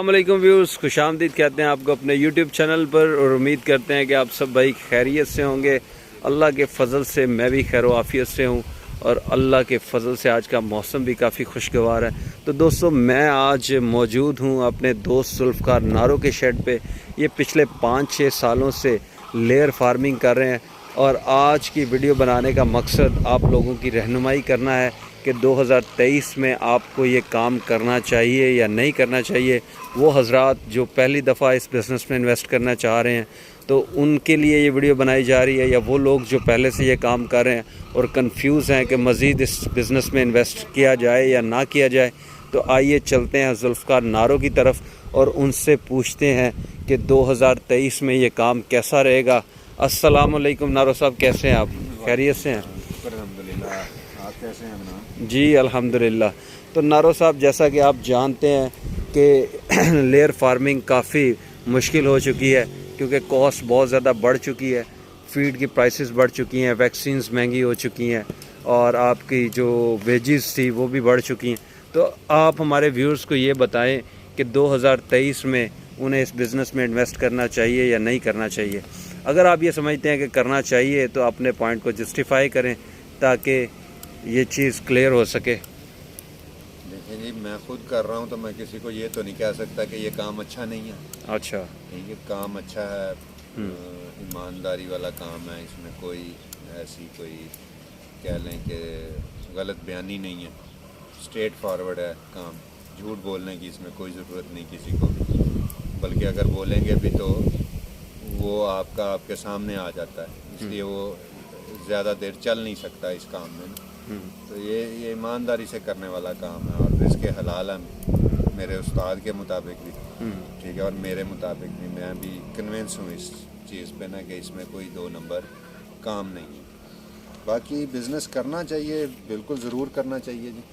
अस्सलाम वालेकुम व्यूअर्स, खुशामदीद कहते हैं आपको अपने यूट्यूब चैनल पर और उम्मीद करते हैं कि आप सब भाई खैरियत से होंगे। अल्लाह के फ़ज़ल से मैं भी खैर आफ़ियत से हूँ और अल्लाह के फ़ज़ल से आज का मौसम भी काफ़ी खुशगवार है। तो दोस्तों, मैं आज मौजूद हूँ अपने दोस्त जुल्फ़कार नारो के शेड पे। ये पिछले 5-6 सालों से लेयर फार्मिंग कर रहे हैं और आज की वीडियो बनाने का मकसद आप लोगों की रहनुमाई करना है कि 2023 में आपको ये काम करना चाहिए या नहीं करना चाहिए। वो हज़रात जो पहली दफ़ा इस बिज़नेस में इन्वेस्ट करना चाह रहे हैं तो उनके लिए ये वीडियो बनाई जा रही है, या वो लोग जो पहले से ये काम कर रहे हैं और कंफ्यूज हैं कि मज़ीद इस बिज़नेस में इन्वेस्ट किया जाए या ना किया जाए। तो आइए चलते हैं जुल्फ़कार नारो की तरफ और उनसे पूछते हैं कि 2023 में ये काम कैसा रहेगा। अस्सलाम वालेकुम नारो साहब, कैसे हैं आप? खैरियत से हैं? अल्हम्दुलिल्लाह, आप कैसे हैं जनाब? जी अल्हम्दुलिल्लाह। तो नारो साहब, जैसा कि आप जानते हैं कि लेयर फार्मिंग काफ़ी मुश्किल हो चुकी है क्योंकि कॉस्ट बहुत ज़्यादा बढ़ चुकी है, फीड की प्राइसेस बढ़ चुकी हैं, वैक्सीन्स महंगी हो चुकी हैं और आपकी जो वेजेस थी वो भी बढ़ चुकी हैं। तो आप हमारे व्यूअर्स को ये बताएं कि 2023 में उन्हें इस बिज़नेस में इन्वेस्ट करना चाहिए या नहीं करना चाहिए। अगर आप ये समझते हैं कि करना चाहिए तो अपने पॉइंट को जस्टिफाई करें ताकि ये चीज़ क्लियर हो सके। देखिए जी, मैं खुद कर रहा हूँ तो मैं किसी को ये तो नहीं कह सकता कि ये काम अच्छा नहीं है। अच्छा, ठीक है, काम अच्छा है, ईमानदारी वाला काम है, इसमें कोई ऐसी कोई कह लें कि गलत बयानी नहीं है, स्ट्रेट फॉरवर्ड है काम। झूठ बोलने की इसमें कोई ज़रूरत नहीं किसी को, बल्कि अगर बोलेंगे भी तो वो आपके सामने आ जाता है, इसलिए वो ज़्यादा देर चल नहीं सकता इस काम में। तो ये ईमानदारी से करने वाला काम है और इसके हलाल है मेरे उस्ताद के मुताबिक भी, ठीक है, और मेरे मुताबिक भी। मैं भी कन्विंस हूँ इस चीज़ पे ना कि इसमें कोई 2 नंबर काम नहीं है। बाकी बिज़नेस करना चाहिए, बिल्कुल ज़रूर करना चाहिए जी।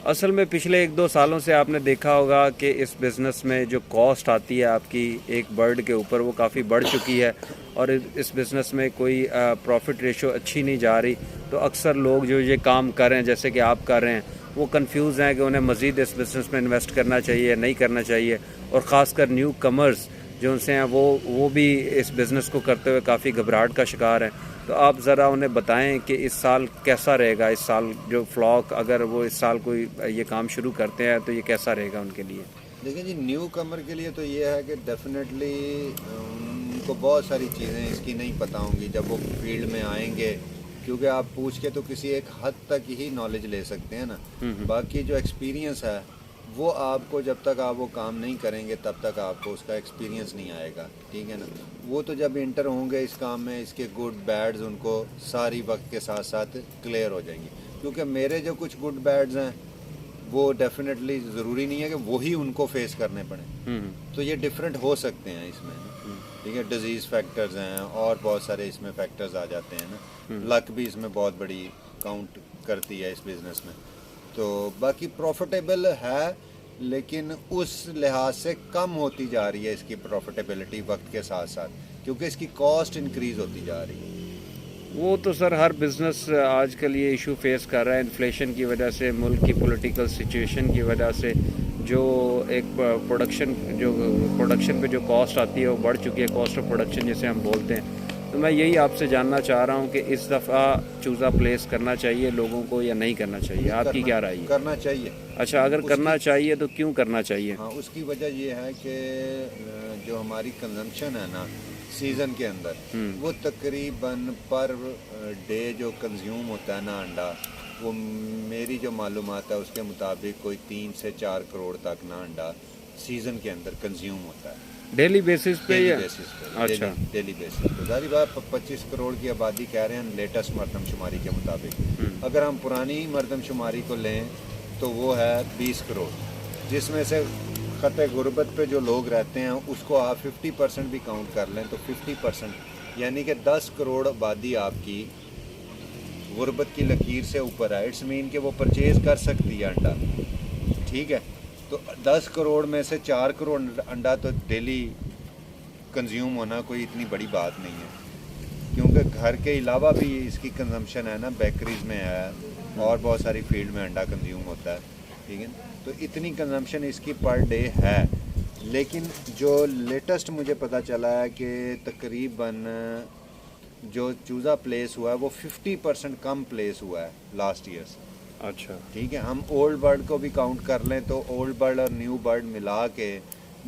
असल में पिछले 1-2 सालों से आपने देखा होगा कि इस बिज़नेस में जो कॉस्ट आती है आपकी एक बर्ड के ऊपर वो काफ़ी बढ़ चुकी है और इस बिज़नेस में कोई प्रॉफिट रेशो अच्छी नहीं जा रही। तो अक्सर लोग जो ये काम कर रहे हैं जैसे कि आप कर रहे हैं वो कंफ्यूज हैं कि उन्हें मज़ीद इस बिज़नेस में इन्वेस्ट करना चाहिए या नहीं करना चाहिए। और ख़ासकर न्यू कमर्स जो उनसे हैं वो भी इस बिज़नेस को करते हुए काफ़ी घबराहट का शिकार हैं। तो आप ज़रा उन्हें बताएं कि इस साल कैसा रहेगा। इस साल जो फ्लॉक, अगर वो इस साल कोई ये काम शुरू करते हैं तो ये कैसा रहेगा उनके लिए? देखिए जी, न्यू कमर के लिए तो ये है कि डेफिनेटली उनको बहुत सारी चीज़ें इसकी नहीं पता होंगी जब वो फील्ड में आएंगे, क्योंकि आप पूछ के तो किसी एक हद तक ही नॉलेज ले सकते हैं ना। बाकी जो एक्सपीरियंस है वो आपको, जब तक आप वो काम नहीं करेंगे तब तक आपको उसका एक्सपीरियंस नहीं आएगा, ठीक है ना। वो तो जब इंटर होंगे इस काम में, इसके गुड बैड्स उनको सारी वक्त के साथ साथ क्लियर हो जाएंगे। क्योंकि मेरे जो कुछ गुड बैड्स हैं वो डेफिनेटली ज़रूरी नहीं है कि वही उनको फेस करने पड़े, तो ये डिफरेंट हो सकते हैं इसमें, ठीक है। डिजीज़ फैक्टर्स हैं और बहुत सारे इसमें फैक्टर्स आ जाते हैं ना। लक भी इसमें बहुत बड़ी काउंट करती है इस बिज़नेस में। तो बाकी प्रॉफिटेबल है, लेकिन उस लिहाज से कम होती जा रही है इसकी प्रॉफिटेबिलिटी वक्त के साथ साथ, क्योंकि इसकी कॉस्ट इंक्रीज़ होती जा रही है। वो तो सर हर बिज़नेस आजकल ये इशू फेस कर रहा है, इन्फ्लेशन की वजह से, मुल्क की पॉलिटिकल सिचुएशन की वजह से जो एक प्रोडक्शन पे जो कॉस्ट आती है वो बढ़ चुकी है, कॉस्ट ऑफ प्रोडक्शन जिसे हम बोलते हैं। तो मैं यही आपसे जानना चाह रहा हूँ कि इस दफ़ा चूज़ा प्लेस करना चाहिए लोगों को या नहीं करना चाहिए? आपकी क्या राय है? करना चाहिए। अच्छा, अगर करना चाहिए तो क्यों करना चाहिए? हाँ, उसकी वजह ये है कि जो हमारी कंजम्पशन है ना सीज़न के अंदर, वो तकरीबन पर डे जो कंज्यूम होता है ना अंडा, वो मेरी जो मालूमात है उसके मुताबिक कोई 3 से 4 करोड़ तक ना अंडा सीज़न के अंदर कंज्यूम होता है। डेली बेसिस पे या? अच्छा, डेली बेसिस पे। जारी बात, 25 करोड़ की आबादी कह रहे हैं लेटेस्ट मरदमशुमारी के मुताबिक। अगर हम पुरानी मरदमशुमारी को लें तो वो है 20 करोड़, जिसमें से ख़त गुर्बत पे जो लोग रहते हैं उसको आप 50% भी काउंट कर लें तो 50%, यानी कि 10 करोड़ आबादी आपकी गुर्बत की लकीर से ऊपर है। इट्स मीन कि वो परचेज़ कर सकती है अंडा, ठीक है। तो 10 करोड़ में से 4 करोड़ अंडा तो डेली कंज्यूम होना कोई इतनी बड़ी बात नहीं है, क्योंकि घर के अलावा भी इसकी कंजम्पशन है ना, बेकरीज में है और बहुत सारी फील्ड में अंडा कंज्यूम होता है, ठीक है। तो इतनी कंजम्पशन इसकी पर डे है, लेकिन जो लेटेस्ट मुझे पता चला है कि तकरीबन जो चूज़ा प्लेस हुआ है वो 50% कम प्लेस हुआ है लास्ट ईयर से। अच्छा, ठीक है, हम ओल्ड बर्ड को भी काउंट कर लें तो ओल्ड बर्ड और न्यू बर्ड मिला के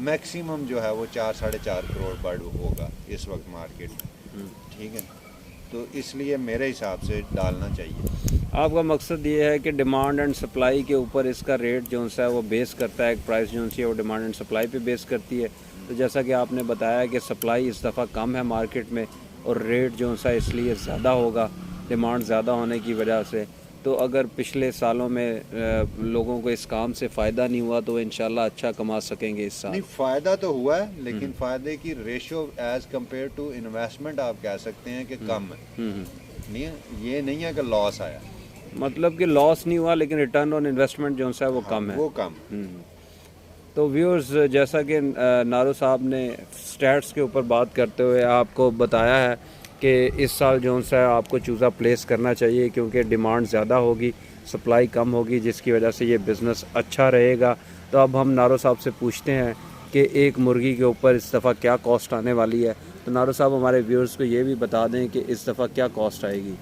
मैक्सिमम जो है वो 4-4.5 करोड़ बर्ड होगा इस वक्त मार्केट में। ठीक है, तो इसलिए मेरे हिसाब से डालना चाहिए। आपका मकसद ये है कि डिमांड एंड सप्लाई के ऊपर इसका रेट जो सा है वो बेस करता है, प्राइस जो सी है वो डिमांड एंड सप्लाई पे बेस करती है। तो जैसा कि आपने बताया कि सप्लाई इस दफ़ा कम है मार्केट में और रेट जो सा इसलिए ज़्यादा होगा डिमांड ज़्यादा होने की वजह से। तो अगर पिछले सालों में लोगों को इस काम से फ़ायदा नहीं हुआ तो इंशाल्लाह अच्छा कमा सकेंगे इस साल। नहीं, फ़ायदा तो हुआ है लेकिन फ़ायदे की ratio as compared to investment आप कह सकते हैं कि कम है। नहीं है, ये नहीं है कि लॉस आया, मतलब कि लॉस नहीं हुआ लेकिन रिटर्न ऑन इन्वेस्टमेंट जो सा है वो कम है। वो कम। तो व्यूअर्स, जैसा कि नारो साहब ने स्टैट्स के ऊपर बात करते हुए आपको बताया है कि इस साल जो सा है आपको चूज़ा प्लेस करना चाहिए क्योंकि डिमांड ज़्यादा होगी, सप्लाई कम होगी, जिसकी वजह से ये बिज़नेस अच्छा रहेगा। तो अब हम नारो साहब से पूछते हैं कि एक मुर्गी के ऊपर इस दफ़ा क्या कॉस्ट आने वाली है। तो नारो साहब हमारे व्यूअर्स को ये भी बता दें कि इस दफ़ा क्या कॉस्ट आएगी।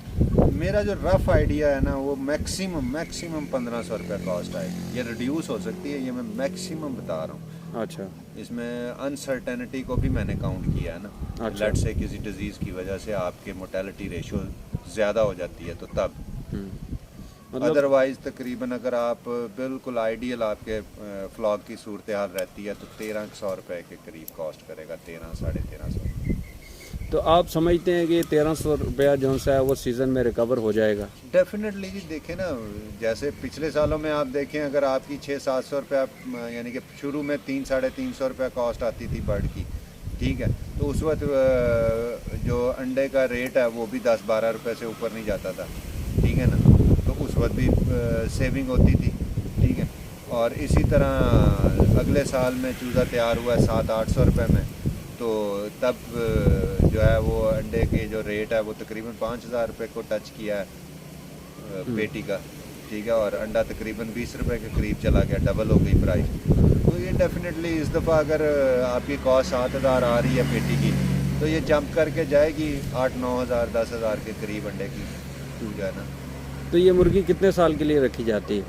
मेरा जो रफ आइडिया है ना वो मैक्सिमम 1500 रुपये कॉस्ट आएगी। ये रिड्यूस हो सकती है, ये मैं मैक्सिमम बता रहा हूँ। अच्छा, इसमें अनसर्टेनिटी को भी मैंने काउंट किया है ना। अच्छा। लेट से किसी डिजीज़ की वजह से आपके मोर्टेलिटी रेशो ज़्यादा हो जाती है तो तब, मतलब अदरवाइज तकरीबन अगर आप बिल्कुल आइडियल आपके फ्लॉक की सूरत हाल रहती है तो 1300 रुपये के करीब कॉस्ट करेगा, 1300-1350। तो आप समझते हैं कि 1300 रुपया जो सा है वो सीज़न में रिकवर हो जाएगा? डेफिनेटली जी। देखें ना, जैसे पिछले सालों में आप देखें अगर आपकी 600-700 रुपया यानी कि शुरू में 300-350 रुपया कॉस्ट आती थी बर्ड की, ठीक है, तो उस वक्त जो अंडे का रेट है वो भी 10-12 रुपये से ऊपर नहीं जाता था। ठीक है ना, तो उस वक्त भी सेविंग होती थी। ठीक है, और इसी तरह अगले साल में चूज़ा तैयार हुआ है 700-800 रुपये में, तो तब जो है वो अंडे के जो रेट है वो तकरीबन 5000 रुपये को टच किया है पेटी का। ठीक है, और अंडा तकरीबन 20 रुपये के करीब चला गया, डबल हो गई प्राइस। तो ये डेफिनेटली इस दफ़ा अगर आपकी कॉस्ट 7000 आ रही है पेटी की तो ये जंप करके जाएगी 8-9 हज़ार 10 हज़ार के करीब अंडे की जो है ना। तो ये मुर्गी कितने साल के लिए रखी जाती है?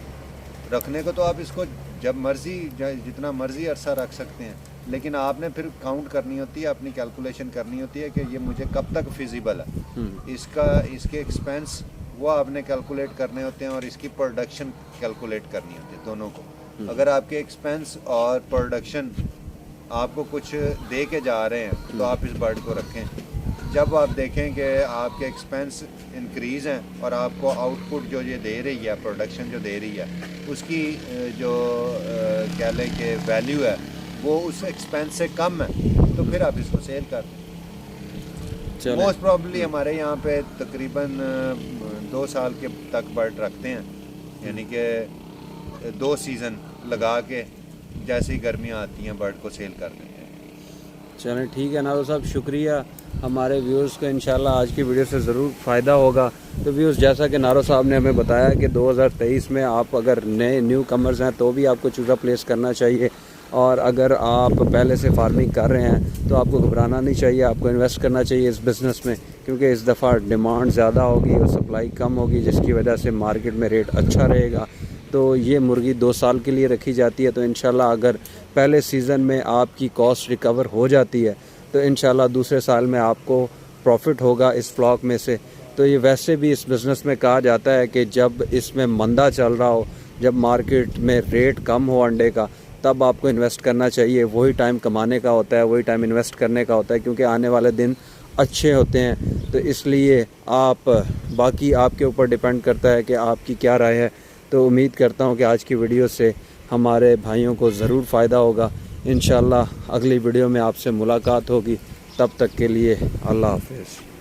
रखने को तो आप इसको जब मर्ज़ी जितना मर्ज़ी अरसा रख सकते हैं, लेकिन आपने फिर काउंट करनी होती है, अपनी कैलकुलेशन करनी होती है कि ये मुझे कब तक फिजिबल है, इसके एक्सपेंस वो आपने कैलकुलेट करने होते हैं और इसकी प्रोडक्शन कैलकुलेट करनी होती है, दोनों को। अगर आपके एक्सपेंस और प्रोडक्शन आपको कुछ दे के जा रहे हैं तो आप इस बर्ड को रखें। जब आप देखें कि आपके एक्सपेंस इंक्रीज़ हैं और आपको आउटपुट जो ये दे रही है, प्रोडक्शन जो दे रही है, उसकी जो कह लें कि वैल्यू है वो उस एक्सपेंस से कम है तो फिर आप इसको सेल कर दें। मोस्ट प्रॉब्ली हमारे यहाँ पे तकरीबन 2 साल के तक बर्ड रखते हैं, यानी कि 2 सीज़न लगा के जैसी गर्मियाँ आती हैं बर्ड को सेल कर देते हैं। चलें ठीक है नारो साहब, शुक्रिया। हमारे व्यूअर्स को इंशाल्लाह आज की वीडियो से ज़रूर फ़ायदा होगा। तो व्यूअर्स, जैसा कि नारो साहब ने हमें बताया कि 2023 में आप अगर न्यू कमर्स हैं तो भी आपको चूज़ा प्लेस करना चाहिए, और अगर आप पहले से फार्मिंग कर रहे हैं तो आपको घबराना नहीं चाहिए, आपको इन्वेस्ट करना चाहिए इस बिज़नेस में, क्योंकि इस दफ़ा डिमांड ज़्यादा होगी और सप्लाई कम होगी, जिसकी वजह से मार्केट में रेट अच्छा रहेगा। तो ये मुर्गी 2 साल के लिए रखी जाती है, तो इंशाल्लाह अगर पहले सीज़न में आपकी कॉस्ट रिकवर हो जाती है तो इंशाल्लाह दूसरे साल में आपको प्रॉफिट होगा इस फ्लॉक में से। तो ये वैसे भी इस बिज़नेस में कहा जाता है कि जब इसमें मंदा चल रहा हो, जब मार्केट में रेट कम हो अंडे का, तब आपको इन्वेस्ट करना चाहिए। वही टाइम कमाने का होता है, वही टाइम इन्वेस्ट करने का होता है, क्योंकि आने वाले दिन अच्छे होते हैं। तो इसलिए बाकी आपके ऊपर डिपेंड करता है कि आपकी क्या राय है। तो उम्मीद करता हूँ कि आज की वीडियो से हमारे भाइयों को ज़रूर फ़ायदा होगा। इंशाल्लाह अगली वीडियो में आपसे मुलाकात होगी, तब तक के लिए अल्लाह हाफ़िज़।